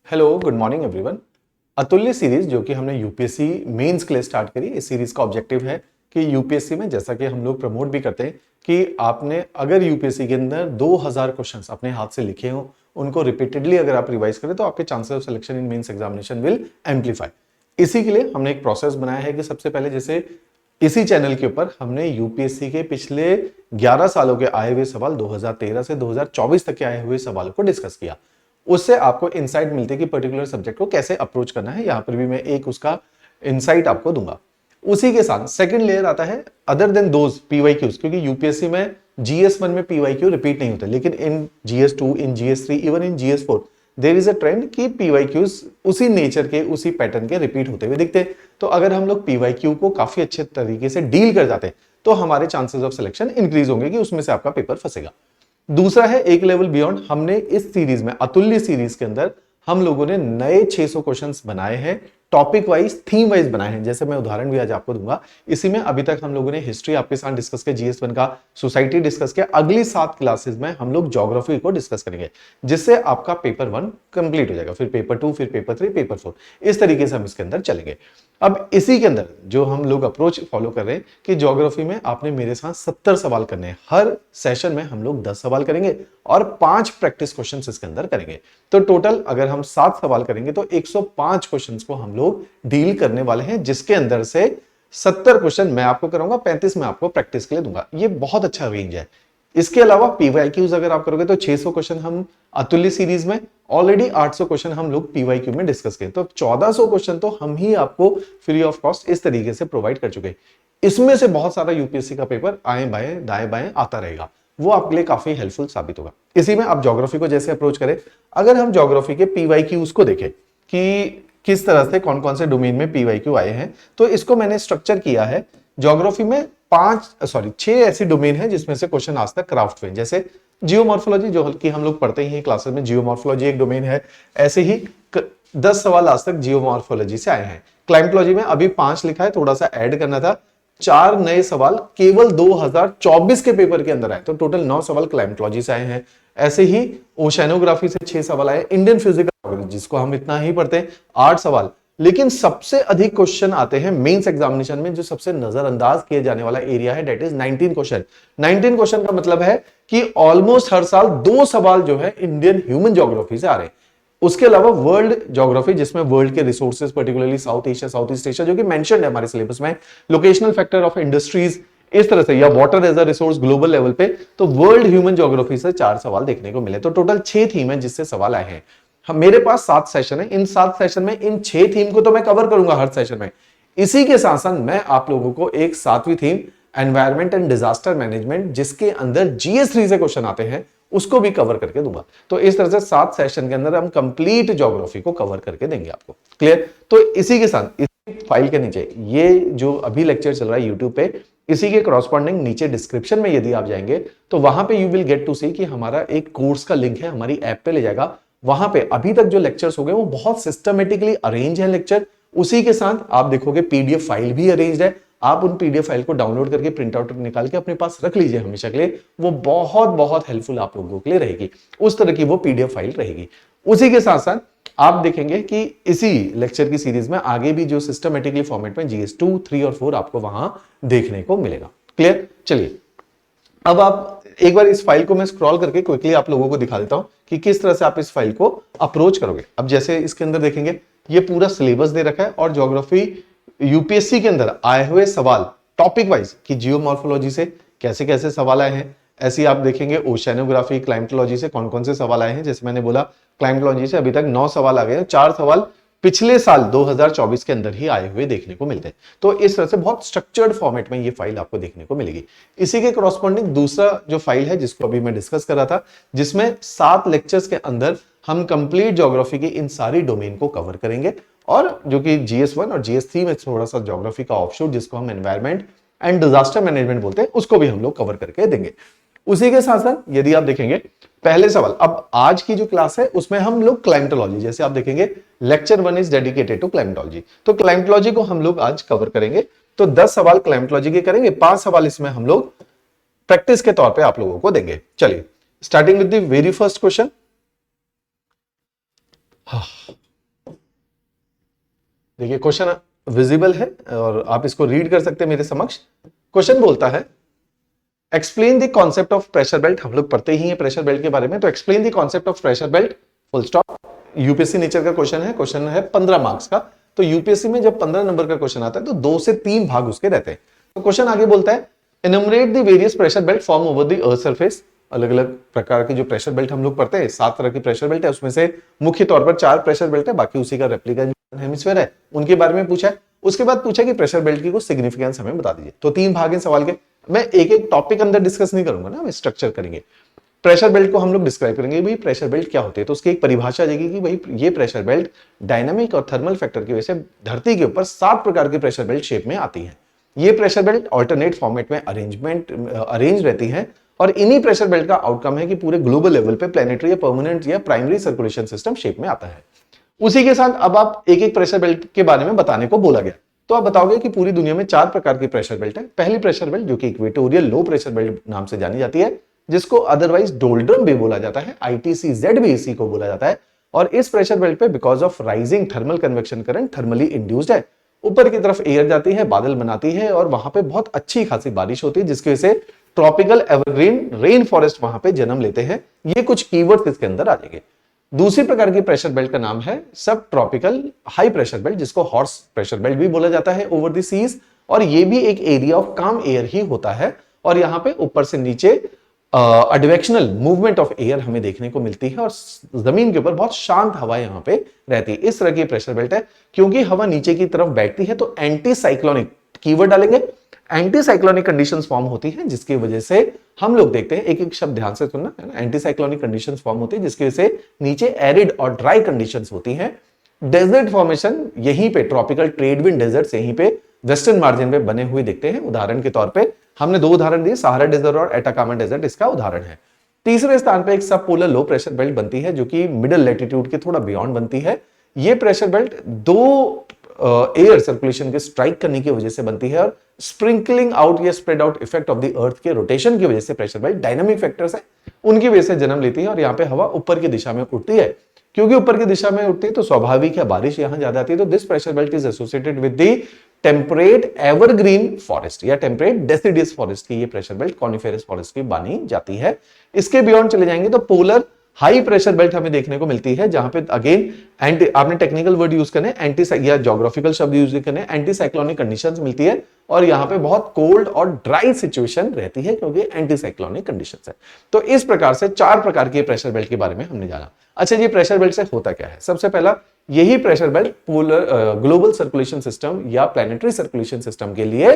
Hello, good morning everyone. अतुल्य series जो कि हमने यूपीएससी मेंस के लिए स्टार्ट करी, इस सीरीज का ऑब्जेक्टिव है कि यूपीएससी में, जैसा कि हम लोग प्रमोट भी करते हैं, कि आपने अगर यूपीएससी के अंदर 2000 क्वेश्चंस अपने हाथ से लिखे हो, उनको रिपीटेडली अगर आप रिवाइज करें तो आपके chances of selection in mains examination will amplify. इसी के लिए हमने एक प्रोसेस बनाया है कि सबसे पहले, जैसे इसी चैनल के ऊपर हमने यूपीएससी के पिछले 11 सालों के आए हुए सवाल, 2013 से 2024 तक के आए हुए सवालों को डिस्कस किया। उससे आपको इंसाइट मिलती है कि पर्टिकुलर सब्जेक्ट को कैसे अप्रोच करना है। यहां पर भी मैं एक उसका इंसाइट आपको दूंगा। उसी के साथ सेकंड लेयर आता है अदर देन दोज पीवाईक्यूज, क्योंकि यूपीएससी में जीएस 1 में पीवाईक्यू रिपीट नहीं होते, लेकिन in GS 2, in GS 3, even in GS 4 there is a trend कि पीवाईक्यूज उसी नेचर के, उसी पैटर्न के रिपीट होते हुए दिखते हैं। तो अगर हम लोग पीवाईक्यू को काफी अच्छे तरीके से डील कर जाते हैं तो हमारे चांसेस ऑफ सिलेक्शन इंक्रीज होंगे कि उसमें से आपका पेपर फंसेगा। दूसरा है एक लेवल बियॉन्ड। हमने इस सीरीज में, अतुल्य सीरीज के अंदर, हम लोगों ने नए 600 क्वेश्चंस बनाए हैं, टॉपिक वाइज, थीम वाइज बनाए हैं। जैसे मैं उदाहरण भी आज आपको दूंगा। इसी में अभी तक हम लोगों ने हिस्ट्री आपके साथ डिस्कस किया, जीएस 1 का, सोसाइटी डिस्कस किया। अगली 7 क्लासेस में हम लोग ज्योग्राफी को डिस्कस करेंगे, जिससे आपका पेपर 1 कंप्लीट हो जाएगा, फिर पेपर 2, फिर पेपर 3, पेपर 4, इस तरीके से हम इसके अंदर चलेंगे। अब इसी के अंदर जो हम लोग अप्रोच फॉलो कर रहे हैं कि ज्योग्राफी में आपने मेरे साथ 70 सवाल करने हैं। हर सेशन में हम लोग 10 सवाल करेंगे और 5 प्रैक्टिस क्वेश्चंस इसके अंदर करेंगे। तो टोटल अगर हम 7 सवाल करेंगे तो 105 क्वेश्चंस को हम लोग डील करने वाले हैं, जिसके अंदर से 70 क्वेश्चन मैं आपको कराऊंगा, 35 मैं आपको प्रैक्टिस के लिए दूंगा। ये बहुत अच्छा रेंज है। इसके अलावा पीवाईक्यूज अगर आप करोगे तो 600 क्वेश्चन हम अतुल्य सीरीज में, ऑलरेडी 800 क्वेश्चन हम लोग पीवाईक्यू में डिस्कस किए, तो 1400 क्वेश्चन तो हम ही आपको फ्री ऑफ कॉस्ट इस तरीके से प्रोवाइड कर चुके हैं। इसमें से बहुत सारा यूपीएससी का पेपर आए बाएं दाएं बाएं आता रहेगा, वो आपके लिए काफी हेल्पफुल साबित होगा। इसी में आप ज्योग्राफी को जैसे अप्रोच करें, अगर हम ज्योग्राफी के पीवाईक्यूज को देखें कि किस तरह से कौन कौन से डोमेन में पीवाईक्यू आए हैं, तो इसको मैंने स्ट्रक्चर किया है। ज्योग्राफी में 6 ऐसी डोमेन है जिसमें से क्वेश्चन आज तक क्राफ्ट हुए, जैसे जियोमॉर्फोलॉजी, जो हल्की हम लोग पढ़ते ही हैं क्लासेस में, जियोमॉर्फोलॉजी एक डोमेन है। ऐसे ही 10 सवाल आज तक जियोमॉर्फोलॉजी से आए हैं। क्लाइमेटोलॉजी में अभी 5 लिखा है, थोड़ा सा ऐड करना था। 4 नए सवाल केवल 2024 के पेपर के अंदर आए, तो टोटल 9 सवाल क्लाइमेटोलॉजी से आए हैं। ऐसे ही ओशेनोग्राफी से 6 सवाल आए। इंडियन फिजिकल, जिसको हम इतना ही पढ़ते हैं, 8 सवाल। लेकिन सबसे अधिक क्वेश्चन आते हैं मेंस एग्जामिनेशन में, जो सबसे नजरअंदाज किए जाने वाला एरिया है, दैट इज 19 क्वेश्चन। 19 क्वेश्चन का मतलब है कि ऑलमोस्ट हर साल 2 सवाल जो है इंडियन ह्यूमन ज्योग्राफी से आ रहे हैं। उसके अलावा वर्ल्ड ज्योग्राफी, जिसमें वर्ल्ड के resources, particularly south Asia, south east Asia, जो कि मेंशन्ड है हमारे सिलेबस में, लोकेशनल फैक्टर ऑफ इंडस्ट्रीज, इस तरह से, या water as a resource global level पे, तो वर्ल्ड ह्यूमन ज्योग्राफी से 4 सवाल देखने को मिले। तो टोटल 6 थीम है जिससे सवाल आए हैं। मेरे पास 7 सेशन है। इन 7 सेशन में इन 6 थीम को तो मैं कवर करूंगा हर सेशन में। इसी के साथ साथ मैं आप लोगों को एक 7वीं theme, environment and disaster management, जिसके अंदर जीएस 3 से क्वेश्चन आते हैं, उसको भी कवर करके दूंगा। तो इस तरह से 7 सेशन के अंदर हम कंप्लीट ज्योग्राफी को कवर करके देंगे आपको। क्लियर? तो इसी के साथ इसी फाइल के नीचे ये जो अभी लेक्चर चल रहा है यूट्यूब पे, इसी के करस्पॉन्डिंग नीचे डिस्क्रिप्शन में यदि आप जाएंगे तो वहां पे यू विल गेट टू सी कि हमारा एक कोर्स का लिंक है, हमारी ऐप पे ले जाएगा। वहां पे अभी तक जो लेक्चर्स हो गए वो बहुत सिस्टमेटिकली अरेंज है लेक्चर। उसी के साथ आप देखोगे पीडीएफ फाइल भी अरेंज्ड है। आप उन पीडीएफ फाइल को डाउनलोड करके प्रिंट आउट निकाल के अपने पास रख लीजिए हमेशा के लिए। वो बहुत बहुत हेल्पफुल आप लोगों के लिए रहेगी। उस तरह की वो पीडीएफ फाइल रहेगी। उसी के साथ साथ आप देखेंगे कि इसी लेक्चर की सीरीज में आगे भी जो सिस्टमेटिकली फॉर्मेट में जीएस 2, 3 और 4 आपको वहां देखने को मिलेगा। क्लियर? चलिए, अब आप एक बार इस फाइल को मैं स्क्रॉल करके क्विकली आप लोगों को दिखा देता हूं कि किस तरह से आप इस फाइल को अप्रोच करोगे। अब जैसे इसके अंदर देखेंगे, ये पूरा सिलेबस दे रखा है और ज्योग्राफी यूपीएससी के अंदर आए हुए सवाल टॉपिक वाइज कि जियोमॉर्फोलॉजी से कैसे कैसे सवाल आए हैं। ऐसे आप देखेंगे ओशेनोग्राफी, क्लाइमेटोलॉजी से कौन कौन से सवाल आए हैं। जैसे मैंने बोला, क्लाइमेटोलॉजी से अभी तक 9 सवाल आ गए हैं। 4 सवाल पिछले साल 2024 के अंदर ही आए हुए देखने को मिलते हैं। तो इस तरह से बहुत स्ट्रक्चर्ड फॉर्मेट में ये फाइल आपको देखने को मिलेगी। इसी के करस्पॉन्डिंग दूसरा जो फाइल है जिसको अभी मैं डिस्कस कर रहा था, जिसमें 7 लेक्चर्स के अंदर हम कंप्लीट ज्योग्राफी की इन सारी डोमेन को कवर करेंगे, और जो कि जीएस 1 और जीएस 3 में थोड़ा सा ज्योग्राफी का ऑफशूट, जिसको हम एनवायरमेंट एंड डिजास्टर मैनेजमेंट बोलते हैं, उसको भी हम लोग कवर करके देंगे। उसी के साथ साथ यदि आप देखेंगे पहले सवाल, अब आज की जो क्लास है उसमें हम लोग क्लाइमेटोलॉजी, जैसे आप देखेंगे lecture 1 is dedicated to climatology, तो क्लाइमेटोलॉजी को हम लोग आज कवर करेंगे। तो 10 सवाल क्लाइमेटोलॉजी के करेंगे, 5 सवाल इसमें हम लोग प्रैक्टिस के तौर पे आप लोगों को देंगे। चलिए, starting with the very first question. देखिए क्वेश्चन विजिबल है और आप इसको रीड कर सकते हैं मेरे समक्ष। क्वेश्चन बोलता है explain the concept of pressure belt. हम लोग पढ़ते ही हैं प्रेशर बेल्ट के बारे में, तो explain the concept of pressure belt, full stop. UPSC nature का क्वेश्चन है 15 मार्क्स का। तो यूपीएससी में जब 15 नंबर का क्वेश्चन आता है तो 2 से 3 भाग उसके रहते हैं। तो क्वेश्चन आगे बोलता है enumerate the various pressure belt form over the earth surface. अलग अलग प्रकार की जो प्रेशर बेल्ट हम लोग पढ़ते हैं, 7 तरह की प्रेशर बेल्ट है, उसमें से मुख्य तौर पर 4 प्रेशर बेल्ट है, बाकी उसी का रेप्लिका हेमिस्फीयर है, उनके बारे में पूछा है। उसके बाद पूछा कि प्रेशर बेल्ट की कुछ सिग्निफिकेंस हमें बता दीजिए। तो 3 भाग हैं सवाल के। मैं एक एक टॉपिक अंदर डिस्कस नहीं करूंगा ना, हम स्ट्रक्चर करेंगे। प्रेशर बेल्ट को हम लोग डिस्क्राइब करेंगे, भाई प्रेशर बेल्ट क्या होते हैं, तो उसकी एक परिभाषा देगी कि भाई ये प्रेशर बेल्ट डायनामिक और थर्मल फैक्टर की वजह से धरती के ऊपर 7 प्रकार की प्रेशर बेल्ट शेप में आती है। ये प्रेशर बेल्ट ऑल्टरनेट फॉर्मेट में अरेंज रहती है और इन्हीं प्रेशर बेल्ट का आउटकम है कि पूरे ग्लोबल लेवल पे प्लैनेटरी या परमानेंट या प्राइमरी सर्कुलेशन सिस्टम शेप में आता है। उसी के साथ अब आप एक एक प्रेशर बेल्ट के बारे में बताने को बोला गया, तो आप बताओगे कि पूरी दुनिया में 4 प्रकार की प्रेशर बेल्ट है। पहली प्रेशर बेल्ट जो कि इक्वेटोरियल लो प्रेशर बेल्ट नाम से जानी जाती है, जिसको अदरवाइज डोल्ड्रम भी बोला जाता है, ITCZ भी इसी को बोला जाता है। और इस प्रेशर बेल्ट पे because of rising thermal convection current thermally induced है। ऊपर की तरफ एयर जाती है, बादल बनाती है और वहां पे बहुत अच्छी खासी बारिश होती है, जिसकी वजह से ट्रॉपिकल एवरग्रीन रेन फॉरेस्ट वहां पे जन्म लेते हैं। ये कुछ कीवर्ड्स इसके अंदर आ जाएंगे। दूसरी प्रकार की प्रेशर बेल्ट का नाम है सब ट्रॉपिकल हाई प्रेशर बेल्ट, जिसको हॉर्स प्रेशर बेल्ट भी बोला जाता है ओवर द सीज। और ये भी एक एरिया ऑफ काम एयर ही होता है और यहाँ पे ऊपर से नीचे एडवेक्शनल मूवमेंट ऑफ एयर हमें देखने को मिलती है और जमीन के ऊपर बहुत शांत हवा यहाँ पे रहती है। इस तरह की प्रेशर बेल्ट है। क्योंकि हवा नीचे की तरफ बैठती है तो एंटी साइक्लोनिक कीवर्ड डालेंगे, एंटी साइक्लोनिक कंडीशंस फॉर्म होती हैं, जिसकी वजह से हम लोग देखते हैं, एक एक शब्द ध्यान से सुनना है ना, एंटी साइक्लोनिक कंडीशंस फॉर्म होती है जिसकी वजह से नीचे एरिड और ड्राई कंडीशंस होती हैं। डेजर्ट फॉर्मेशन यहीं पे ट्रॉपिकल ट्रेड विंड डेजर्ट यहीं पे वेस्टर्न मार्जिन पे बने हुए दिखते हैं। उदाहरण के तौर पे हमने 2 उदाहरण दिए, सहारा डेजर्ट और एटाकामा डेजर्ट इसका उदाहरण है। तीसरे स्थान पे एक सब पोलर लो प्रेशर बेल्ट बनती है जो कि मिडिल लैटिट्यूड के थोड़ा बियॉन्ड बनती है। ये प्रेशर बेल्ट 2 एयर सर्कुलेशन के स्ट्राइक करने की वजह से बनती है और स्प्रिंकलिंग आउट या spread out effect of the earth के रोटेशन की वजह से प्रेशर बेल्ट डायनामिक फैक्टर्स है, उनकी वजह से जन्म लेती है और यहाँ पे हवा ऊपर की दिशा में उठती है। क्योंकि ऊपर की दिशा में उठती है तो स्वाभाविक है बारिश यहां ज्यादा आती है। तो this pressure belt is associated with the temperate evergreen forest या टेम्परेट डेसिडियस फॉरेस्ट की ये प्रेशर बेल्ट कॉनिफेरस फॉरेस्ट की मानी जाती है। इसके बियॉन्ड चले जाएंगे तो पोलर हाई प्रेशर बेल्ट हमें देखने को मिलती है, जहां पे अगेन एंटी, आपने टेक्निकल वर्ड यूज करने, एंटी या ज्योग्राफिकल शब्द यूज करने, एंटी साइक्लोनिक कंडीशंस मिलती है और यहाँ पे बहुत कोल्ड और ड्राई सिचुएशन रहती है क्योंकि एंटी साइक्लोनिक कंडीशंस है। तो इस प्रकार से 4 प्रकार के प्रेशर बेल्ट के बारे में हमने जाना। अच्छा, ये प्रेशर बेल्ट से होता क्या है? सबसे पहला, यही pressure belt polar global circulation system या प्लैनेटरी सर्कुलेशन सिस्टम के लिए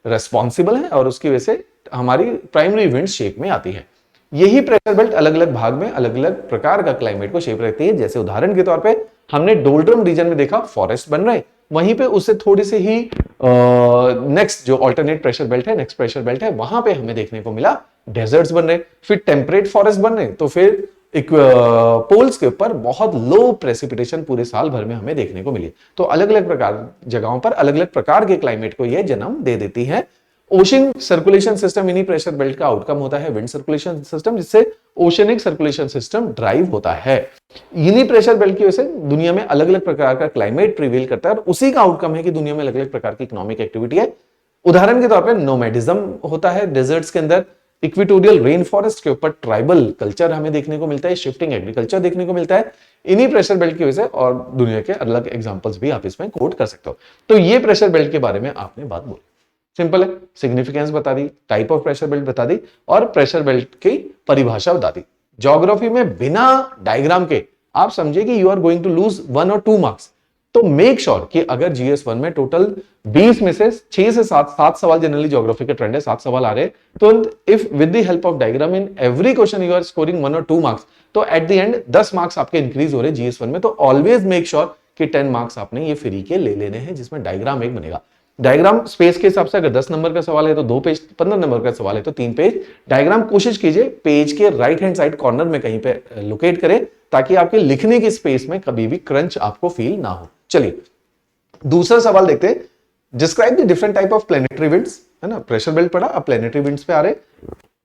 रेस्पॉन्सिबल है और उसकी वजह से हमारी प्राइमरी विंड शेप में आती है। यही प्रेशर बेल्ट अलग अलग भाग में अलग अलग प्रकार का क्लाइमेट को शेप रखती है। जैसे उदाहरण के तौर पे हमने डोल्ड्रम रीजन में देखा फॉरेस्ट बन रहे, वहीं पे उससे थोड़ी सी ही नेक्स्ट जो अल्टरनेट प्रेशर बेल्ट है, नेक्स्ट प्रेशर बेल्ट है, वहां पे हमें देखने को मिला डेजर्ट्स बन रहे, फिर टेम्परेट फॉरेस्ट बन रहे, तो फिर पोल्स के ऊपर बहुत लो प्रेसिपिटेशन पूरे साल भर में हमें देखने को मिली। तो अलग अलग प्रकार जगहों पर अलग अलग प्रकार के क्लाइमेट को यह जन्म दे देती है। ओशन सर्कुलेशन सिस्टम इन्हीं प्रेशर बेल्ट का आउटकम होता है विंड सर्कुलेशन सिस्टम, जिससे ओशनिक सर्कुलेशन सिस्टम ड्राइव होता है। इन्हीं प्रेशर बेल्ट की वजह से दुनिया में अलग अलग प्रकार का क्लाइमेट प्रिवेल करता है और उसी का आउटकम है कि दुनिया में अलग अलग प्रकार की इकोनॉमिक एक्टिविटी है। उदाहरण के तौर पर नोमैडिज्म होता है डेजर्ट्स के अंदर, इक्वेटोरियल रेन फॉरेस्ट के ऊपर ट्राइबल कल्चर हमें देखने को मिलता है, शिफ्टिंग एग्रीकल्चर देखने को मिलता है इन्हीं प्रेशर बेल्ट की वजह से। और दुनिया के अलग एग्जांपल्स भी आप इसमें कोट कर सकते हो। तो ये प्रेशर बेल्ट के बारे में आपने बात बोली, सिंपल है, सिग्निफिकेंस बता दी, टाइप ऑफ प्रेशर बेल्ट बता दी और प्रेशर बेल्ट की परिभाषा बता दी। ज्योग्राफी में बिना डायग्राम के आप समझे कि you are going to lose 1 और 2 मार्क्स। तो मेक श्योर कि अगर GS1 में टोटल 20 में से 6 से 7 सवाल जनरली ज्योग्राफी के ट्रेंड है, 7 सवाल आ रहे हैं, तो if with the help of diagram in every question you are scoring 1 और 2 मार्क्स, तो एट द एंड 10 मार्क्स आपके इंक्रीज हो रहे हैं GS1 में। तो ऑलवेज मेक श्योर कि 10 मार्क्स आपने ये फ्री के ले लेने हैं, जिसमें डायग्राम एक बनेगा। डायग्राम स्पेस के हिसाब से अगर 10 नंबर का सवाल है तो 2 पेज, 15 नंबर का सवाल है तो 3 पेज। डायग्राम कोशिश कीजिए पेज के राइट हैंड साइड कॉर्नर में कहीं पे लोकेट करें ताकि आपके लिखने की स्पेस में कभी भी क्रंच आपको फील ना हो। चलिए दूसरा सवाल देखते हैं, describe the different type of planetary winds, है ना, प्रेशर बेल्ट पढ़ा, अब प्लैनेटरी विंड्स पे आ रहे।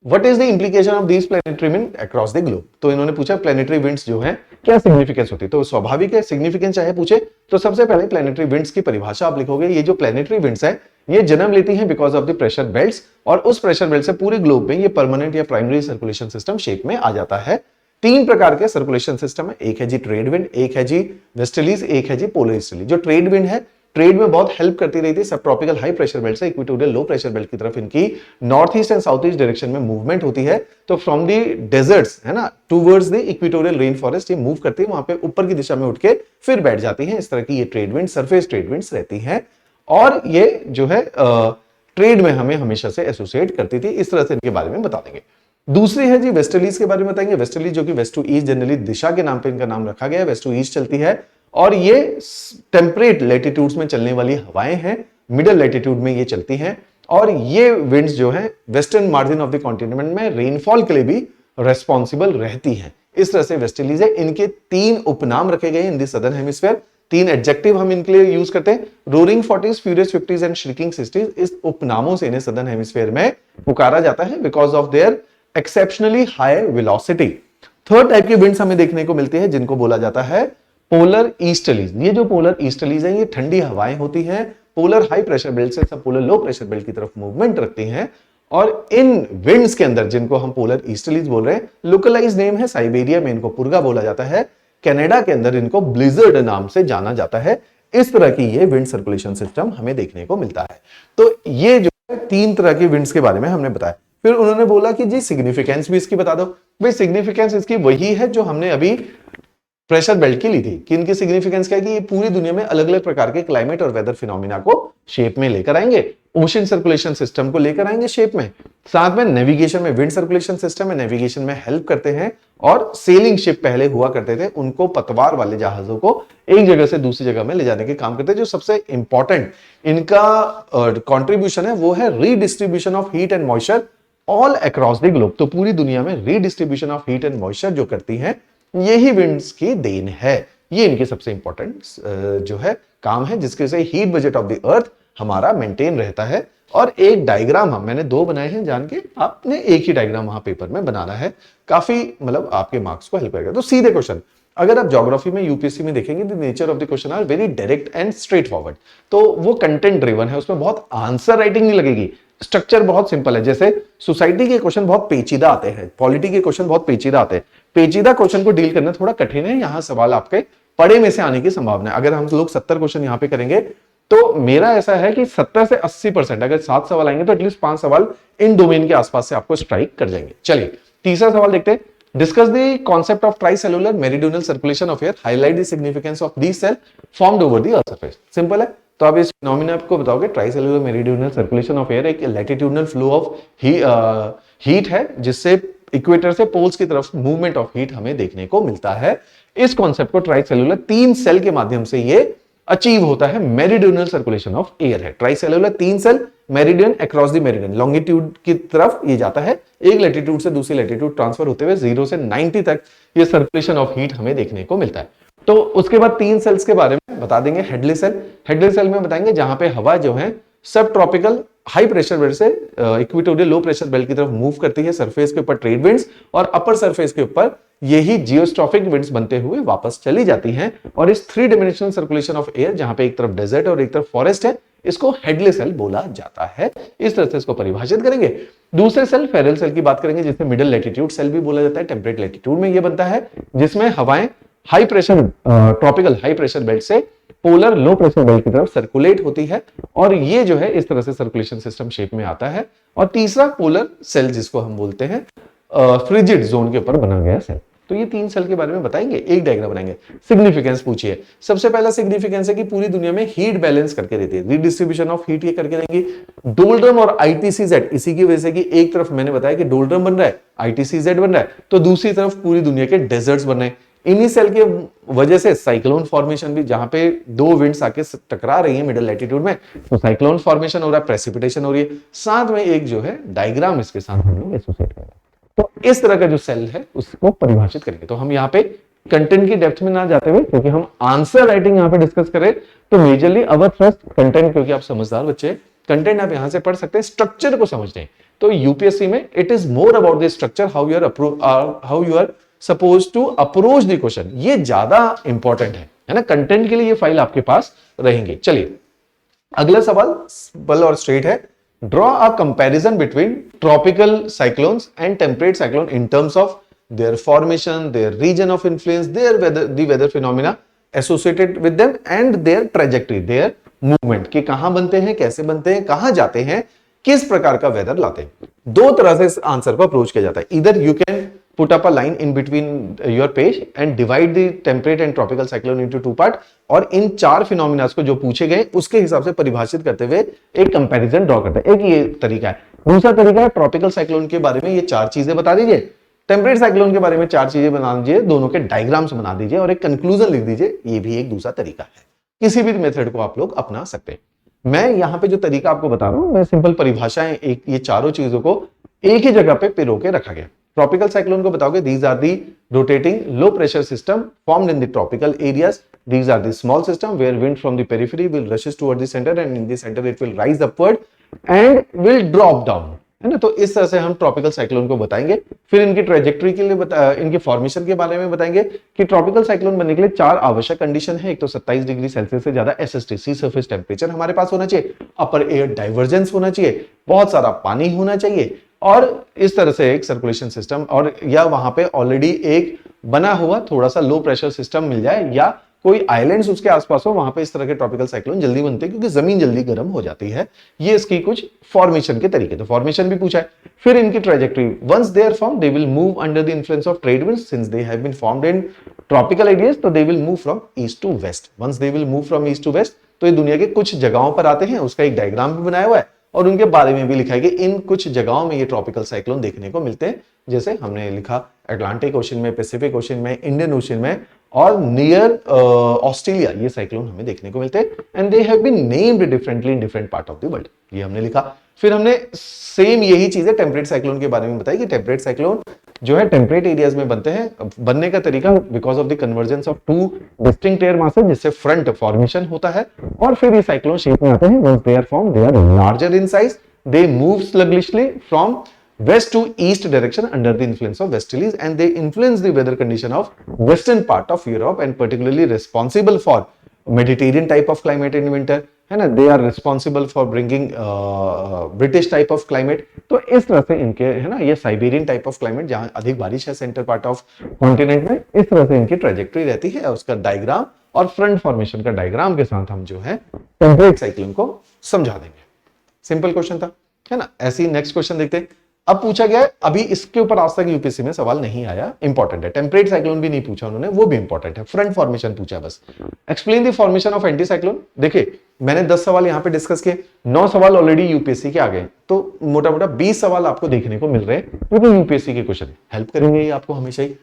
What is the implication of these planetary wind across the globe. तो इन्होंने पूछा प्लैनेटरी विंड्स जो है क्या सिग्निफिकेंस होती है? तो स्वाभाविक है, सिग्निफिकेंस चाहे पूछे तो सबसे पहले प्लैनेटरी विंड्स की परिभाषा आप लिखोगे। ये जो प्लैनेटरी विंड्स है ये जन्म लेती हैं because of the pressure belts, और उस प्रेशर बेल्ट से पूरे ग्लोब में ये परमानेंट या प्राइमरी सर्कुलेशन सिस्टम शेप में आ जाता है। तीन प्रकार के सर्कुलेशन सिस्टम है, एक है जी ट्रेड विंड, एक है जी वेस्टर्लीज, एक है जी पोलर ईस्टर्ली। जो ट्रेड विंड है, ट्रेड में बहुत हेल्प करती रही थी सब ट्रॉपिकल हाई प्रेशर बेल्ट से इक्वेटोरियल लो प्रेशर बेल्ट की तरफ इनकी north east and south east direction में मूवमेंट होती है। तो फ्रॉम दी डेजर्ट्स है ना towards the equatorial rain forest ये मूव करती है, वहां पे ऊपर की दिशा में उठ के फिर बैठ जाती है। इस तरह की ये trade wind, surface trade winds रहती हैं, और ये जो है ट्रेड में हमें हमेशा से एसोसिएट करती थी। इस तरह से इनके बारे में बता देंगे। दूसरी है जी वेस्टर्लीज के बारे में बताएंगे। वेस्टर्लीज जो कि वेस्ट टू ईस्ट, जनरली दिशा के नाम पे इनका नाम रखा गया है, वेस्ट टू ईस्ट चलती है, और ये टेम्परेट लैटिट्यूड्स में चलने वाली हवाएं हैं, मिडिल लैटिट्यूड में ये चलती हैं, और ये विंड्स जो है western margin of the continent में रेनफॉल के लिए भी रेस्पॉन्सिबल रहती हैं। इस तरह से वेस्टर्लीज है। इनके तीन उपनाम रखे गए इन द सदर्न हेमिस्फीयर, तीन एडजेक्टिव हम इनके लिए यूज करते हैं, roaring 40s, furious 50s and श्रिकिंग 60s। इस उपनामों से इन्हें सदर्न हेमिस्फीयर में पुकारा जाता है because of their exceptionally high velocity. Third type की विंड्स हमें देखने को मिलती है जिनको बोला जाता है पोलर ईस्टर्लीज। ये जो पोलर ईस्टर्लीज है ये ठंडी हवाएं होती हैं, पोलर हाई प्रेशर बेल्ट से सब पोलर लो प्रेशर बेल्ट की तरफ मूवमेंट रखती हैं, और इन विंड्स के अंदर जिनको हम पोलर ईस्टर्लीज बोल रहे हैं, लोकलाइज नेम है, साइबेरिया में इनको पुर्गा बोला जाता है, कनाडा के अंदर इनको ब्लिजर्ड नाम से जाना जाता है। इस तरह की ये विंड सर्कुलेशन सिस्टम हमें देखने को मिलता है। तो ये जो है तीन तरह की विंड्स के बारे में हमने बताया। फिर उन्होंने बोला कि जी सिग्निफिकेंस भी इसकी बता दो। भाई सिग्निफिकेंस इसकी वही है जो हमने अभी प्रेशर बेल्ट की ली थी, कि इनकी सिग्निफिकेंस क्या है कि ये पूरी दुनिया में अलग अलग प्रकार के क्लाइमेट और वेदर फिनोमिना को शेप में लेकर आएंगे, ओशन सर्कुलेशन सिस्टम को लेकर आएंगे शेप में, साथ में नेविगेशन में विंड सर्कुलेशन सिस्टम में नेविगेशन में हेल्प करते हैं, और सेलिंग शिप पहले हुआ करते थे उनको पतवार वाले जहाजों को एक जगह से दूसरी जगह में ले जाने के काम करते हैं। जो सबसे इंपॉर्टेंट इनका कंट्रीब्यूशन है वो है redistribution of heat and moisture all across the globe. तो पूरी दुनिया में redistribution of heat and moisture जो करती है यही विंड्स की देन है। ये इनके सबसे इंपॉर्टेंट जो है काम है, जिसके से heat budget of the earth हमारा मेंटेन रहता है। और एक डायग्राम मैंने दो बनाए हैं, जान के आपने एक ही डायग्राम वहां पेपर में बनाना है, काफी मतलब आपके मार्क्स को हेल्प करेगा। तो सीधे क्वेश्चन, अगर आप ज्योग्राफी में यूपीएससी में देखेंगे the nature of the question are very direct and straightforward. तो वो कंटेंट ड्रिवन है, उसमें बहुत आंसर राइटिंग नहीं लगेगी, स्ट्रक्चर बहुत सिंपल है। जैसे सोसाइटी के क्वेश्चन बहुत पेचीदा आते हैं, पॉलिटी के क्वेश्चन बहुत पेचीदा आते हैं, पेचीदा क्वेश्चन को डील करना थोड़ा कठिन है। यहां सवाल आपके पढ़े में से आने की संभावना है। अगर हम लोग 70 क्वेश्चन यहां पे करेंगे तो मेरा ऐसा है कि 70 से 80%, अगर 7 सवाल आएंगे तो एटलीस्ट 5 सवाल इन डोमेन के आसपास से आपको स्ट्राइक कर जाएंगे। चलिए तीसरा सवाल देखते हैं। Discuss the concept of tricellular meridional circulation of air, highlight the significance of these cell formed over the earth surface. Simple है, तो आप इस फिनोमेना को बताओगे। Tricellular meridional circulation of air एक लैटिट्यूडनल फ्लो ऑफ हीट है जिससे equator से पोल्स की तरफ मूवमेंट ऑफ हीट हमें देखने को मिलता है। इस कॉन्सेप्ट को ट्राइसेलुलर 3 सेल के माध्यम से ये अचीव होता है। मेरीडियोनल सर्कुलेशन ऑफ एयर है tricellular, 3 cell, meridian across the meridian, longitude की तरफ ये जाता है, एक लैटिट्यूड से दूसरी लैटिट्यूड ट्रांसफर होते हुए 0 से 90 तक ये सर्कुलेशन ऑफ हीट हमें देखने को मिलता है। तो उसके बाद 3 सेल्स के बारे में बता देंगे। हेडली सेल, हेडली सेल में बताएंगे जहां पे हवा जो है सब ट्रॉपिकल हाई प्रेशर बेल्ट से इक्वेटोरियल लो प्रेशर बेल्ट की तरफ मूव करती है, सरफेस के ऊपर ट्रेड विंड्स और अपर सरफेस के ऊपर यही जियोस्ट्रॉफिक विंड्स बनते हुए वापस चली जाती हैं। और इस 3 डायमेंशनल सर्कुलेशन ऑफ एयर जहां पे एक तरफ डेजर्ट और एक तरफ फॉरेस्ट है, इसको हेडली सेल बोला जाता है। इस तरह से इसको परिभाषित करेंगे। दूसरे सेल फेरल सेल की बात करेंगे, जिसमें मिडिल लैटिट्यूड सेल भी बोला जाता है। टेम्परेट लैटिट्यूड में यह बनता है, जिसमें हवाएं high pressure tropical high pressure belt से पोलर लो प्रेशर बेल्ट की तरफ सर्कुलेट होती है, और ये जो है इस तरह से सर्कुलेशन सिस्टम शेप में आता है। और तीसरा पोलर सेल, जिसको हम बोलते हैं फ्रिजिड जोन के ऊपर बना गया सेल। तो ये 3 सेल के बारे में बताएंगे, एक डायग्राम बनाएंगे। सिग्निफिकेंस पूछिए। सबसे पहला सिग्निफिकेंस है कि पूरी दुनिया में हीट बैलेंस करके देती है, रीडिस्ट्रीब्यूशन ऑफ हीट ये करके देंगी। डोल्ड्रम और आईटीसीजेड, इसी की वजह से कि एक तरफ मैंने बताया कि डोल्ड्रम बन रहा है, आईटीसीजेड बन रहा है, तो दूसरी तरफ पूरी दुनिया के डेजर्ट्स बन रहे हैं। इन्हीं सेल के वजह से साइक्लोन फॉर्मेशन भी, जहां पे 2 विंड्स आके टकरा रही है मिडिल लैटिट्यूड में, तो साइक्लोन फॉर्मेशन हो रहा है, प्रेसिपिटेशन हो रही है। साथ में एक जो है डायग्राम इसके साथ हम लोग एसोसिएट कर रहे हैं। तो इस तरह का जो सेल है उसको परिभाषित करेंगे। तो हम यहाँ पे कंटेंट की डेप्थ में ना जाते हुए, क्योंकि हम आंसर राइटिंग यहाँ पे डिस्कस करें, तो मेजरली अवर थ्रस्ट कंटेंट, क्योंकि आप समझदार बच्चे, कंटेंट आप यहां से पढ़ सकते हैं, स्ट्रक्चर को समझते हैं। तो यूपीएससी में it is more about the structure, how you are suppose to approach the question. ये ज्यादा इंपॉर्टेंट है ना, कंटेंट के लिए ये फाइल आपके पास रहेंगे। चलिए अगला सवाल सिंपल और स्ट्रेट है। Draw a comparison between tropical cyclones and temperate cyclone in terms of their formation, their region of influence, their weather, the weather phenomena associated with them and their trajectory, their movement, कि कहां बनते हैं, कैसे बनते हैं, कहां जाते हैं, किस प्रकार का वेदर लाते हैं। दो तरह से इस आंसर को अप्रोच किया जाता है। इधर you can put up a line in between your page and divide the temperate and tropical cyclone into two part, और इन चार फिनोमिना को जो पूछे गए उसके हिसाब से परिभाषित करते हुए एक कंपैरिजन ड्रॉ करते हैं। एक ये तरीका है। दूसरा तरीका है ट्रॉपिकल साइक्लोन के बारे में ये चार चीजें बता दीजिए, टेम्परेट साइक्लोन के बारे में चार चीजें बना दीजिए, दोनों के डायग्राम्स बना दीजिए और एक कंक्लूजन लिख दीजिए। ये भी एक दूसरा तरीका है। किसी भी मेथड को आप लोग अपना सकते हैं। मैं यहां पे जो तरीका आपको बता रहा हूं, मैं सिंपल परिभाषाएं एक ये चारों चीजों को एक ही जगह पे पिरो के रखा गया। ट्रॉपिकल साइक्लोन को बताओगे, these are the rotating low pressure system formed in the tropical areas. These are the small system where wind from the periphery will rushes toward the center and in the center it will rise upward and will drop down, है ना। तो इस तरह से हम tropical cyclone को बताएंगे। फिर इनकी ट्रेजेक्टरी के लिए इनके फॉर्मेशन के बारे में बताएंगे कि ट्रॉपिकल साइक्लोन बनने के लिए चार आवश्यक कंडीशन है। एक तो 27 डिग्री सेल्सियस से ज्यादा एसएसटी, सी सरफेस टेम्परेचर हमारे पास होना चाहिए, अपर एयर डाइवर्जेंस होना चाहिए, बहुत सारा पानी होना चाहिए और इस तरह से एक सर्कुलेशन सिस्टम, और या वहां पे ऑलरेडी एक बना हुआ थोड़ा सा लो प्रेशर सिस्टम मिल जाए या कोई आइलैंड्स उसके आसपास हो, वहां पे इस तरह के ट्रॉपिकल साइक्लोन जल्दी बनते हैं क्योंकि जमीन जल्दी गर्म हो जाती है। ये इसकी कुछ फॉर्मेशन के तरीके, तो फॉर्मेशन भी पूछा है। फिर इनकी trajectory, once they are form they will move under the influence of trade winds since they have been formed in tropical areas, तो they will move from east to west. Once they will move from east to west, तो ये दुनिया के कुछ जगहों पर आते हैं, उसका एक डायग्राम भी बनाया हुआ है और उनके बारे में भी लिखा है कि इन कुछ जगहों में ये ट्रॉपिकल साइक्लोन देखने को मिलते हैं। जैसे हमने लिखा अटलांटिक ओशन में, पैसिफिक ओशन में, इंडियन ओशन में और नियर ऑस्ट्रेलिया ये साइक्लोन हमें देखने को मिलते हैं। And they have been named differently in different part of the world, ये हमने लिखा। फिर हमने सेम यही चीजें टेम्परेट साइक्लोन के बारे में बताई कि टेम्परेट साइक्लोन जो है टेम्परेट एरियाज में बनते हैं। बनने का तरीका because of the convergence of two distinct air masses, जिससे फ्रंट फॉर्मेशन होता है और फिर ये साइक्लोन शेप में आते हैं। Once they are form they are larger in size, they move sluggishly from west to east direction under the influence of westerlies and they influence the weather condition of western part of Europe and particularly responsible for Mediterranean type of climate in winter, है ना। They are responsible for bringing British type of climate, तो इस तरह से इनके, है ना, ये साइबेरियन टाइप ऑफ क्लाइमेट जहां अधिक बारिश है सेंटर पार्ट ऑफ कॉन्टिनेंट में, इस तरह से इनकी ट्रेजेक्टरी रहती है। उसका डायग्राम और फ्रंट फॉर्मेशन का डायग्राम के साथ हम जो है टेम्परेट साइक्लोन को समझा देंगे। सिंपल क्वेश्चन था, है ना। ऐसे ही नेक्स्ट क्वेश्चन देखते हैं। अब पूछा गया है, अभी इसके ऊपर आज तक यूपीएससी में सवाल नहीं आया, इंपॉर्टेंट है। टेम्परेट साइक्लोन भी नहीं पूछा उन्होंने, वो भी इंपॉर्टेंट है। फ्रंट फॉर्मेशन पूछा बस। Explain the formation of anti cyclone. देखिए मैंने 10 सवाल यहां पे डिस्कस किए, 9 सवाल ऑलरेडी यूपीएससी के आ गए, तो मोटा मोटा 20 सवाल आपको देखने को मिल रहे हैं क्योंकि यूपीएससी के क्वेश्चन हेल्प करेंगे ये आपको हमेशा ही।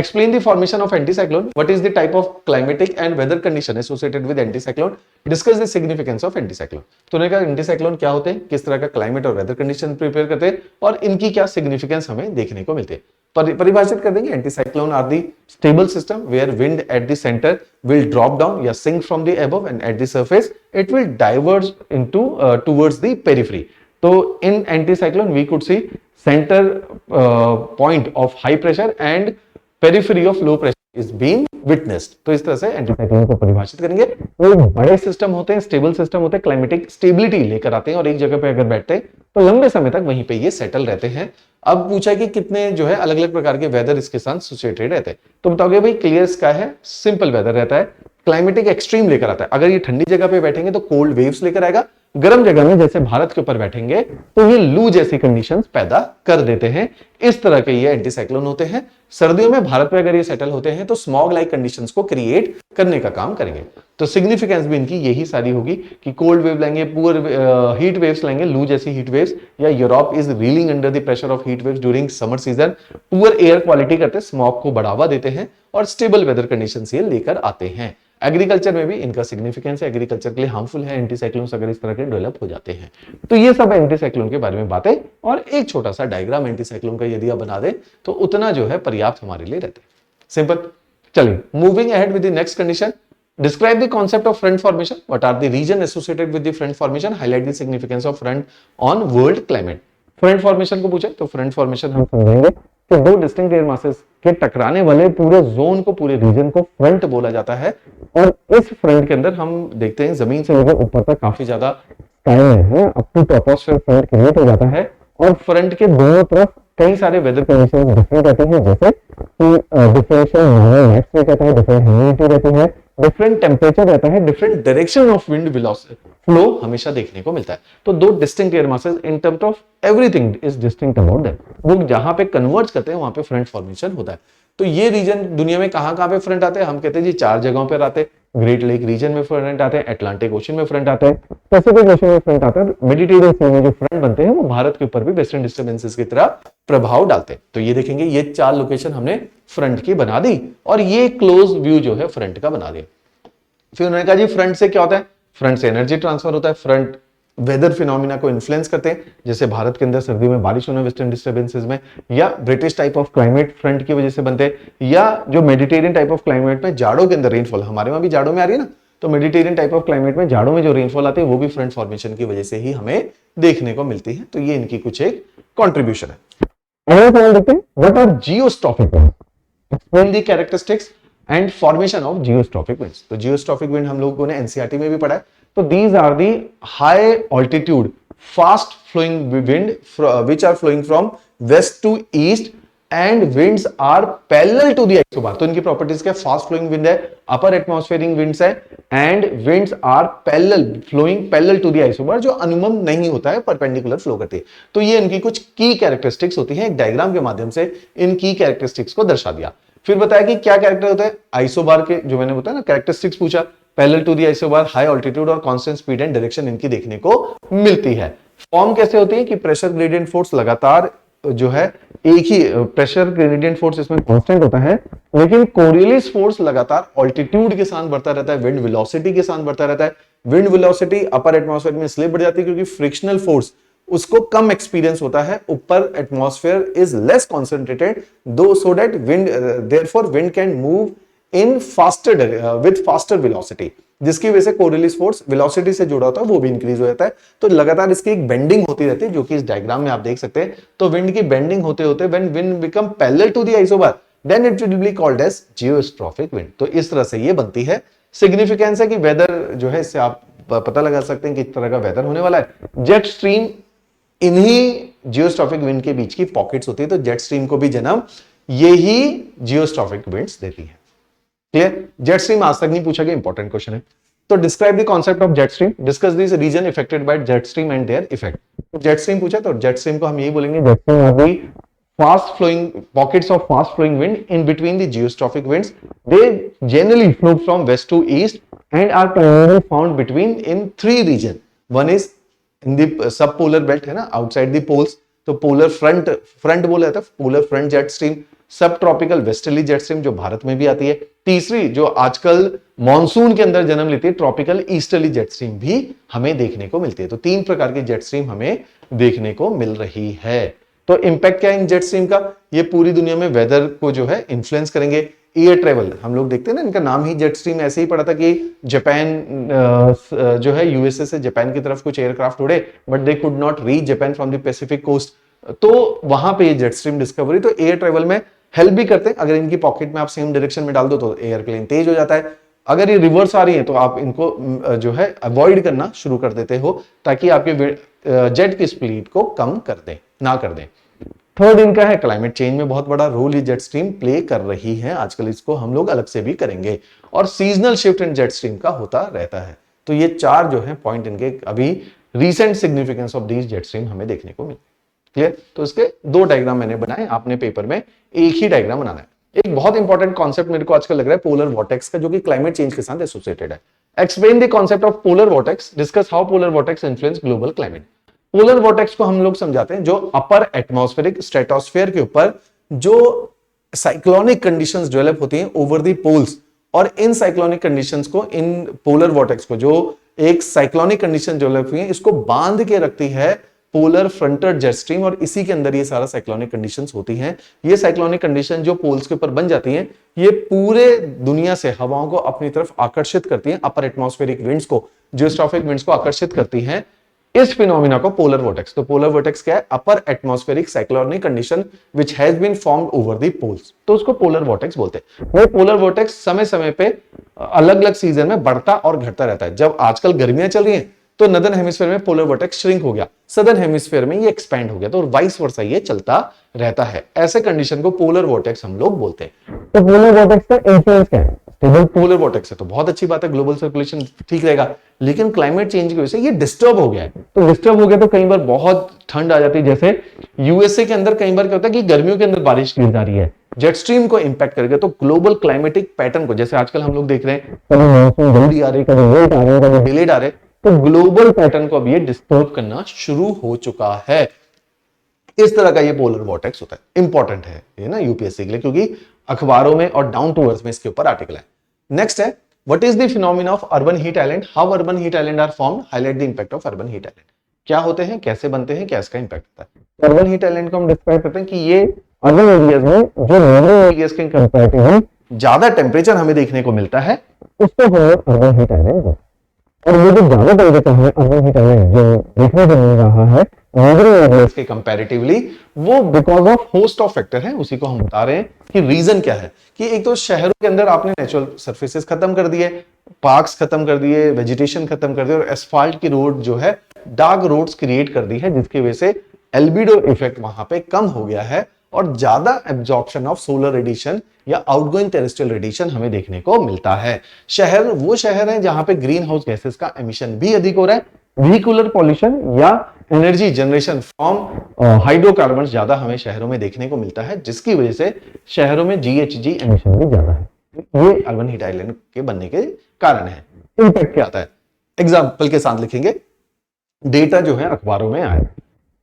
Explain the formation of anticyclone. What is the type of climatic and weather condition associated with anticyclone? Discuss the significance of anticyclone. तो उन्होंने कहा एंटीसाइक्लोन क्या होते हैं, किस तरह का क्लाइमेट और वेदर कंडीशन प्रिपेयर करते हैं और इनकी क्या सिग्निफिकेंस हमें देखने को मिलते हैं। परिभाषित कर देंगे। Anticyclone are the stable system where wind at the centre will drop down या sink from the above and at the surface it will diverge into towards the periphery. तो in anticyclone we could see centre point of high pressure and periphery of low pressure is being witnessed. तो इस तरह से anticyclone को परिभाषित करेंगे। वो बड़े सिस्टम होते हैं, स्टेबल सिस्टम होते हैं, क्लाइमेटिक स्टेबिलिटी लेकर आते हैं और एक जगह पे अगर बैठते हैं तो लंबे समय तक वहीं पे ये सेटल रहते हैं। अब पूछा कि कितने जो है अलग अलग प्रकार के वेदर इसके साथ एसोसिएटेड रहते हैं, तो बताओगे भाई क्लियर स्काई है, सिंपल वेदर रहता है, क्लाइमेटिक एक्सट्रीम लेकर आता है। अगर ये ठंडी जगह पे बैठेंगे तो कोल्ड वेव्स लेकर आएगा, गर्म जगह में जैसे भारत के ऊपर बैठेंगे तो ये लू जैसी कंडीशंस पैदा कर देते हैं। इस तरह के ये एंटीसाइक्लोन होते हैं। सर्दियों में भारत में अगर ये सेटल होते हैं तो स्मॉग लाइक कंडीशंस को क्रिएट करने का काम करेंगे। तो सिग्निफिकेंस भी इनकी यही सारी होगी कि कोल्ड वेव लेंगे, पुअर हीट वेव्स लेंगे, लू जैसी हीट वेव्स, या Europe is railing under the pressure of heat waves during summer season, poor air quality करते स्मॉग को बढ़ावा देते हैं और स्टेबल वेदर कंडीशंस ये लेकर आते हैं। एग्रीकल्चर में भी इनका सिग्निफिकेंस है, एग्रीकल्चर के लिए हार्मफुल है एंटीसाइक्लोन्स अगर इस तरह के डेवलप हो जाते हैं। तो ये सब एंटीसाइक्लोन के बारे में बातें और एक छोटा सा डायग्राम एंटीसाइक्लोन का यदि आप बना दें तो उतना जो है पर्याप्त हमारे लिए रहता है। सिंपल। चलिए moving ahead with the next condition. Describe the concept of front formation. What are the region associated with the front formation? Highlight the significance of front on world climate. Front formation को पूछे तो front formation हम समझेंगे कि दो distinct air masses के टकराने वाले पूरे जोन को, पूरे रीजन को फ्रंट बोला जाता है। और इस फ्रंट के अंदर हम देखते हैं जमीन से लेकर ऊपर तक काफी ज्यादा स्काई है, up to troposphere front create हो जाता है। और फ्रंट के दोनों तरफ कई सारे वेदर कंडीशन डिफरेंट रहते हैं, जैसे कि डिफरेंशियल नॉर्मल नेक्स्ट कहता है, डिफरेंट ह्यूमिडिटी रहती है, डिफरेंट टेम्परेचर रहता है, different direction of wind velocity flow हमेशा देखने को मिलता है। तो दो distinct air masses in terms of everything is distinct about that, वो जहां पे कन्वर्ज करते हैं वहां पे फ्रंट फॉर्मेशन होता है। तो ये रीजन दुनिया में कहां पे फ्रंट आते हैं, हम कहते हैं जी 4 जगहों पर आते हैं। ग्रेट लेक रीजन में फ्रंट आते हैं, अटलांटिक ओशन में फ्रंट आते हैं, पैसिफिक ओशन में फ्रंट आता है, मेडिटेरियन सी में जो फ्रंट बनते हैं वो भारत के ऊपर भी वेस्टर्न डिस्टर्बेंसेस की तरह प्रभाव डालते हैं। तो ये देखेंगे ये 4 लोकेशन हमने फ्रंट की बना दी और ये क्लोज व्यू जो है फ्रंट का बना दिया। फिर उन्होंने कहा जी फ्रंट से क्या होता है, फ्रंट से एनर्जी ट्रांसफर होता है, फ्रंट वेदर फिनोमिना को इन्फ्लुएंस करते हैं, जैसे भारत के अंदर सर्दी में बारिश होना वेस्टर्न डिस्टर्बेंसेस में, या British type of climate front की वजह से बनते हैं, या जो मेडिटेरियन टाइप ऑफ क्लाइमेट में जाड़ों के अंदर रेनफॉल, हमारे वहां भी जाड़ों में आ रही है ना, तो मेडिटेरियन टाइप ऑफ क्लाइमेट में जाड़ों में जो रेनफॉल आती है वो भी फ्रंट फॉर्मेशन की वजह से ही हमें देखने को मिलती है। तो ये इनकी कुछ एक कॉन्ट्रीब्यूशन है। अगला सवाल देखते हैं, what are geostrophic wind, explain the characteristics and formation of geostrophic winds. तो जियोस्ट्रॉफिक विंड हम लोगों ने एनसीईआरटी में भी पढ़ा है। तो these are the high altitude fast flowing wind which are flowing from west to east and winds are parallel to the isobar. तो इनकी प्रॉपर्टीज क्या, फास्ट फ्लोइंग विंड है, अपर एटमॉस्फेरिक विंड्स है, and winds are parallel flowing parallel to the isobar, जो अनुमम नहीं होता है, perpendicular flow करती है। तो ये इनकी कुछ की कैरेक्टरिस्टिक्स होती हैं। एक डायग्राम के माध्यम से इन की कैरेक्टरिस्टिक्स को दर्शा दिया। फिर बताया कि क्या कैरेक्टर होता है आइसोबार के, जो मैंने बताया ना कैरेक्टरिस्टिक्स पूछा, parallel to the isobar, high altitude और कांस्टेंट स्पीड एंड डायरेक्शन इनकी देखने को मिलती है। फॉर्म कैसे होती है कि प्रेशर ग्रेडियंट फोर्स लगातार जो है एक ही प्रेशर ग्रेडियंट फोर्स इसमें कांस्टेंट होता है, लेकिन कोरियलिस फोर्स लगातार ऑल्टीट्यूड के साथ बढ़ता रहता है, विंड वेलोसिटी के साथ बढ़ता रहता है। विंड वेलोसिटी अपर एटमॉस्फेयर में इसलिए बढ़ जाती है क्योंकि फ्रिक्शनल फोर्स उसको कम एक्सपीरियंस होता है, ऊपर एटमॉस्फेयर इज लेस कॉन्सेंट्रेटेड दो, so that wind therefore wind can move in faster with faster velocity, जिसकी वजह से कोरियलिस फोर्स वेलोसिटी से जुड़ा होता है वो भी इंक्रीज हो जाता है। तो लगातार इसकी एक बेंडिंग होती रहती है, जो कि इस डायग्राम में आप देख सकते हैं। तो विंड की बेंडिंग होते होते when wind become parallel to the isobar then it will be called as geostrophic wind. तो इस तरह से ये बनती है। सिग्निफिकेंस है कि वेदर जो है, इससे आप पता लगा सकते हैं कि किस तरह का वेदर होने वाला है। जेट स्ट्रीम इन्हीं जियोस्ट्रॉफिक विंड के बीच की पॉकेट्स होती है, तो जेट स्ट्रीम को भी जन्म यही जियोस्ट्रॉफिक विंड्स देती है। क्लियर? जेट स्ट्रीम आज तक नहीं पूछा गया, इंपॉर्टेंट क्वेश्चन है। तो describe the concept of jet stream, discuss this region affected by jet stream and their effect. तो जेट स्ट्रीम पूछा, तो जेट स्ट्रीम को हम यही बोलेंगे, jet stream are the fast flowing pockets of fast flowing wind in between the geostrophic winds. They generally flow from west to east and are primarily found between in 3 region. One is in the subpolar belt, है ना, outside the poles, तो polar front बोला जाता है, polar front jet stream, सब tropical westerly jet stream जो भारत में भी आती है। तीसरी जो आजकल मॉनसून के अंदर जन्म लेती है, ट्रॉपिकल ईस्टर्ली जेट स्ट्रीम भी हमें देखने को मिलती है। तो 3 प्रकार की जेट स्ट्रीम हमें देखने को मिल रही है। तो इंपैक्ट क्या है इन जेट स्ट्रीम का, ये पूरी दुनिया में वेदर को जो है इन्फ्लुएंस करेंगे। एयर ट्रेवल हम लोग देखते हैं ना, इनका नाम ही जेट स्ट्रीम ऐसे ही पड़ा था कि जापान जो है यूएसए से जापान की तरफ कुछ एयरक्राफ्ट उड़े, but they could not reach Japan from the Pacific coast, तो वहां पे ये जेट स्ट्रीम डिस्कवरी। तो एयर ट्रेवल में हेल्प भी करते हैं, अगर इनकी पॉकेट में आप सेम डायरेक्शन में डाल दो तो एयरप्लेन तेज हो जाता है। अगर ये रिवर्स आ रही है तो आप इनको जो है अवॉइड करना शुरू कर देते हो, ताकि आपके जेट की स्पीड को कम कर दें, ना कर दें। थर्ड इनका है क्लाइमेट चेंज में बहुत बड़ा रोल ये जेट स्ट्रीम प्ले कर रही है आजकल, इसको हम लोग अलग से भी करेंगे। और seasonal shift in jet stream का होता रहता है। तो ये 4 जो है पॉइंट इनके अभी recent significance of these jet stream हमें देखने को मिले। क्लियर? तो इसके 2 डायग्राम मैंने बनाए, आपने पेपर में एक ही डायग्राम बनाना है। एक बहुत इंपॉर्टेंट कॉन्सेप्ट मेरे को आजकल लग रहा है पोलर वॉर्टेक्स का, जो कि क्लाइमेट चेंज के साथ एसोसिएटेड है। Explain the concept of polar vortex, discuss how polar vortex influence global climate. Polar vortex को हम लोग समझाते हैं जो अपर एटमॉस्फेरिक स्ट्रेटोस्फेयर के ऊपर जो साइक्लोनिक कंडीशंस डेवलप होती हैं ओवर द पोल्स, और इन साइक्लोनिक कंडीशंस को, इन पोलर वॉर्टेक्स को, जो एक साइक्लोनिक कंडीशन डेवलप हुई है, इसको बांध के रखती है पोलर फ्रंटेड जेट स्ट्रीम, और इसी के अंदर ये सारा साइक्लोनिक कंडीशंस होती हैं। ये साइक्लोनिक कंडीशन जो पोल्स के ऊपर बन जाती हैं, ये पूरे दुनिया से हवाओं को अपनी तरफ आकर्षित करती हैं, अपर एटमॉस्फेरिक विंड्स को, जियोस्ट्रॉफिक विंड्स को आकर्षित करती हैं इस फिनोमिना को पोलर वोर्टेक्स, तो पोलर वोर्टेक्स क्या है, upper atmospheric cyclonic condition which has been formed over the poles, तो उसको पोलर वोर्टेक्स बोलते हैं। वो पोलर वोर्टेक्स समय समय पे अलग अलग सीजन में बढ़ता और घटता रहता है। जब आजकल गर्मियां चल रही हैं तो नदर्न हेमिस्फीयर में पोलर वोर्टेक्स श्रिंक हो गया, सदर्न हेमिस्फीयर में ये एक्सपैंड हो गया, तो वाइस वर्सा ये चलता रहता है। ऐसे कंडीशन को पोलर वोर्टेक्स हम लोग बोलते हैं। तो पोलर वोर्टेक्स का इंफ्लुएंस क्या है, स्टेबल पोलर वोर्टेक्स है तो बहुत अच्छी बात है, ग्लोबल सर्कुलेशन ठीक रहेगा, लेकिन क्लाइमेट चेंज की वजह से ये डिस्टर्ब हो गया है। तो डिस्टर्ब हो गया तो कई बार बहुत ठंड आ जाती है, जैसे यूएसए के अंदर कई बार क्या होता है कि गर्मियों के अंदर बारिश गिर जा रही है, जेट स्ट्रीम को इंपैक्ट करेगा। तो ग्लोबल क्लाइमेटिक पैटर्न को, जैसे आजकल हम लोग देख रहे हैं कभी मॉनसून जल्दी आ रही है, कभी लेट आ रहे हैं, कभी डिलेड आ रहे हैं, तो ग्लोबल पैटर्न को अब ये डिस्टर्ब करना शुरू हो चुका है। इस तरह का ये पोलर वोर्टेक्स होता है, इंपॉर्टेंट है ये ना यूपीएससी के लिए, क्योंकि अखबारों में और डाउन टू अर्थ में इसके ऊपर आर्टिकल है। नेक्स्ट है, what is the phenomena of urban heat island, how urban heat island are formed, highlight the impact of urban heat island. क्या होते हैं, कैसे बनते हैं, क्या इसका इंपैक्ट होता है। अर्बन हीट आइलैंड को हम डिस्क्राइब करते हैं कि ये अर्बन एरियाज में जो रूरल एरियाज के कंपैरेटिवली ज्यादा टेम्परेचर हमें देखने को मिलता है, उसको हम अर्बन हीट आइलैंड बोलते हैं। और ये जो ज्यादा टेम्परेचर हमें अर्बन हीट आइलैंड जो देखने को मिल रहा है रूरल एरियाज के कंपैरेटिवली, वो because of host of factor है। उसी को हम बता रहे हैं कि रीजन क्या है, कि एक तो शहरों के अंदर आपने नेचुरल सर्फेसेस खत्म कर दिए, पार्क्स खत्म कर दिए, वेजिटेशन खत्म कर दिए, और एस्फाल्ट की रोड जो है डार्क रोड्स क्रिएट कर दी है, जिसकी वजह से एल्बिडो इफेक्ट वहां पे कम हो गया है और ज्यादा एब्जॉर्प्शन ऑफ सोलर रेडिएशन या आउटगोइंग टेरेस्ट्रियल रेडिएशन हमें देखने को मिलता है। शहर वो शहर है जहां पे ग्रीन हाउस गैसेस का एमिशन भी अधिक हो रहा है, व्हीकुलर पॉल्यूशन या एनर्जी जनरेशन फ्रॉम हाइड्रोकार्बन ज्यादा हमें शहरों में देखने को मिलता है, जिसकी वजह से शहरों में जीएचजी एमिशन भी ज्यादा है। ये अर्बन हीट आइलैंड के बनने के कारण है। इंपैक्ट क्या आता है, एग्जाम्पल के साथ लिखेंगे, डेटा जो है अखबारों में आए।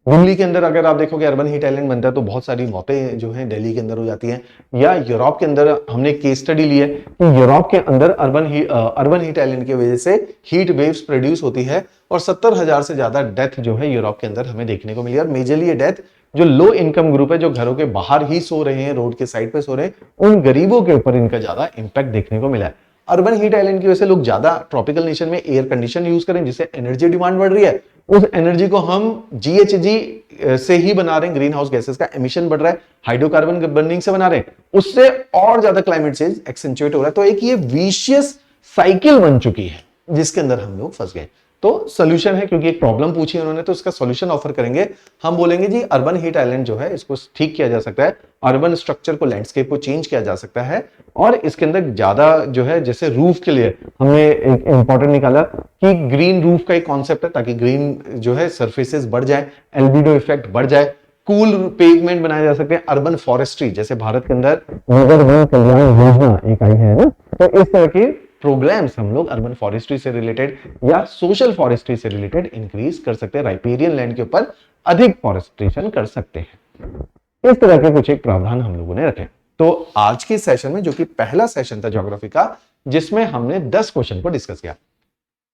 दिल्ली के अंदर अगर आप देखोगे अर्बन हीट आइलैंड बनता है तो बहुत सारी मौतें जो हैं दिल्ली के अंदर हो जाती हैं, या यूरोप के अंदर हमने केस स्टडी ली है कि यूरोप के अंदर अर्बन हीट आइलैंड की वजह से हीट वेव्स प्रोड्यूस होती है और 70,000 से ज्यादा डेथ जो है यूरोप के अंदर हमें देखने को मिली। और मेजरली ये डेथ जो लो इनकम ग्रुप है, जो घरों के बाहर ही सो रहे हैं, रोड के साइड पे सो रहे हैं, उन गरीबों के ऊपर इनका ज्यादा इंपैक्ट देखने को मिला है। अर्बन हीट आइलैंड की वजह से लोग ज्यादा ट्रॉपिकल नेशन में एयर कंडीशन यूज करें, जिससे एनर्जी डिमांड बढ़ रही है, उस एनर्जी को हम जीएचजी से ही बना रहे हैं, ग्रीन हाउस गैसेस का एमिशन बढ़ रहा है, हाइड्रोकार्बन बर्निंग से बना रहे हैं, उससे और ज्यादा क्लाइमेट चेंज एक्सेंचुएट हो रहा है। तो एक ये विशियस साइकिल बन चुकी है जिसके अंदर हम लोग फंस गए। तो सोल्यूशन है, क्योंकि एक प्रॉब्लम पूछी उन्होंने तो इसका सोल्यूशन ऑफर करेंगे। हम बोलेंगे जी अर्बन हीट आइलैंड जो है इसको ठीक किया जा सकता है, अर्बन स्ट्रक्चर को, लैंडस्केप को चेंज किया जा सकता है, और इसके अंदर ज्यादा जो है, जैसे रूफ के लिए हमने एक इंपॉर्टेंट निकाला कि ग्रीन रूफ का एक कॉन्सेप्ट है, ताकि ग्रीन जो है सर्फेसेस बढ़ जाए, एल्बिडो इफेक्ट बढ़ जाए, कूल पेवमेंट बनाए जा सकते हैं, अर्बन फॉरेस्ट्री, जैसे भारत के अंदर नगर वन कल्याण योजना एक आई है ना, तो इस तरह के प्रोग्राम्स हम लोग अर्बन फॉरेस्ट्री से रिलेटेड या सोशल फॉरेस्ट्री से रिलेटेड इंक्रीज कर सकते हैं, राइपेरियन लैंड के ऊपर अधिक फॉरेस्ट्रेशन कर सकते हैं। इस तरह के कुछ एक प्रावधान हम लोगों ने रखे। तो आज के सेशन में, जो कि पहला सेशन था ज्योग्राफी का, जिसमें हमने 10 क्वेश्चन को डिस्कस किया,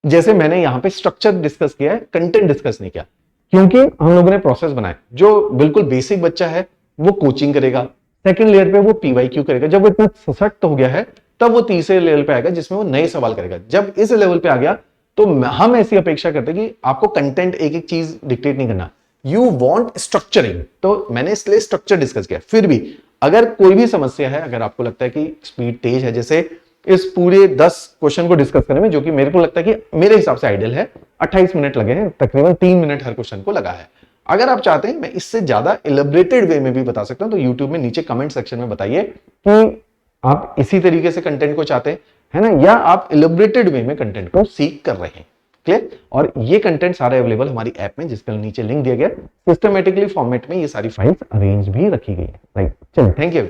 जैसे मैंने यहां पे स्ट्रक्चर डिस्कस किया है, कंटेंट डिस्कस नहीं किया, क्योंकि हम लोगों ने प्रोसेस बनाया। जो बिल्कुल बेसिक बच्चा है वो कोचिंग करेगा, सेकंड लेयर पे वो पीवाईक्यू करेगा, जब वो इतना सशक्त हो गया है तब वो तीसरे लेवल पे आएगा जिसमें वो नए सवाल करेगा। जब इस लेवल पे आ गया तो हम ऐसी अपेक्षा करते हैं कि आपको कंटेंट एक एक चीज डिक्टेट नहीं करना, यू वांट स्ट्रक्चरिंग। तो मैंने इसलिए स्ट्रक्चर डिस्कस किया। फिर भी अगर कोई भी समस्या है, अगर आपको लगता है कि स्पीड तेज है, जैसे इस पूरे 10 क्वेश्चन को डिस्कस करने में, जो कि मेरे को लगता है कि मेरे हिसाब से आइडियल है, 28 मिनट लगे हैं, तकरीबन 3 मिनट हर क्वेश्चन को लगा है। अगर आप चाहते हैं मैं इससे ज्यादा इलेबरेटेड वे में भी बता सकता हूं, तो यूट्यूब में नीचे कमेंट सेक्शन में बताइए कि आप इसी तरीके से कंटेंट को चाहते हैं, है ना, या आप इलेबरेटेड वे में कंटेंट को सीख कर रहे हैं। क्लियर? और ये कंटेंट सारे अवेलेबल हमारी ऐप में, जिसका नीचे लिंक दिया गया, सिस्टमेटिकली फॉर्मेट में ये सारी फाइल्स अरेंज भी रखी गई है। राइट, चलिए, थैंक यू।